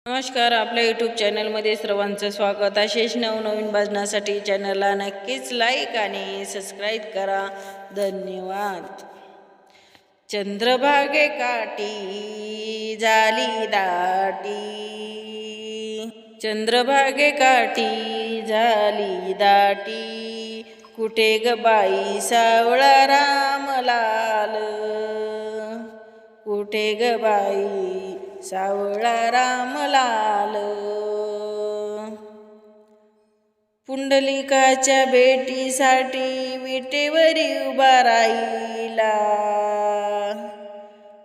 नमस्कार. आपल्या यूट्यूब चॅनलमध्ये सर्वांचं स्वागत. असेच नवनवीन भजनासाठी चॅनलला नक्कीच लाईक आणि सबस्क्राईब करा. धन्यवाद. चंद्रभागे काठी झाली दाटी, चंद्रभागे काठी झाली दाटी, कुठे ग बाई सावळा रामलाल, कुठे ग बाई सावळा रामलाल. पुंडलिकाच्या भेटीसाठी विटेवरी उभा राहिला,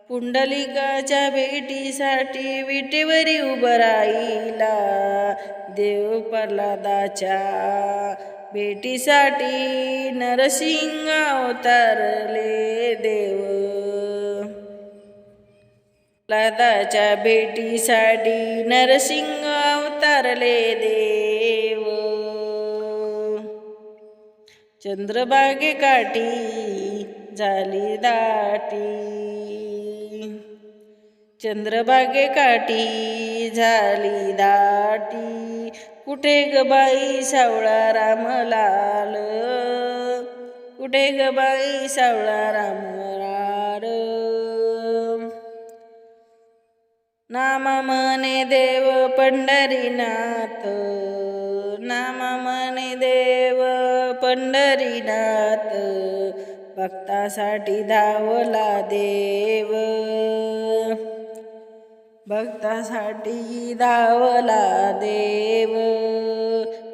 पुंडलिकाच्या भेटीसाठी विटेवरी उभा राहिला. देव प्रल्हादाच्या भेटीसाठी नरसिंह अवतारले देव, प्रल्हादाच्या भेटीसाठी नरसिंह अवतारले देव. चंद्रभागे काठी झाली दाटी, चंद्रभागे काठी झाली दाटी, कुठे ग बाई सावळा रामलाल, कुठे ग बाई सावळा रामलाल. नाम म्हणे देव पंढरीनाथ, नाम म्हणे देव पंढरीनाथ, भक्तासाठी धावला देव, भक्तासाठी धावला देव.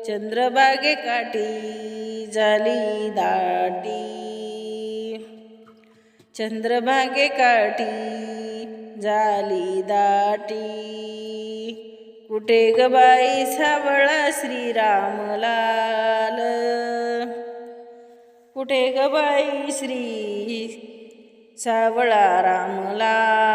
चंद्रभागे काठी झाली दाटी, चंद्रभागे काठी झाली दाटी, कुठे ग बाई सावळा श्रीरामलाल, कुठे ग बाई श्री सावळा रामलाल.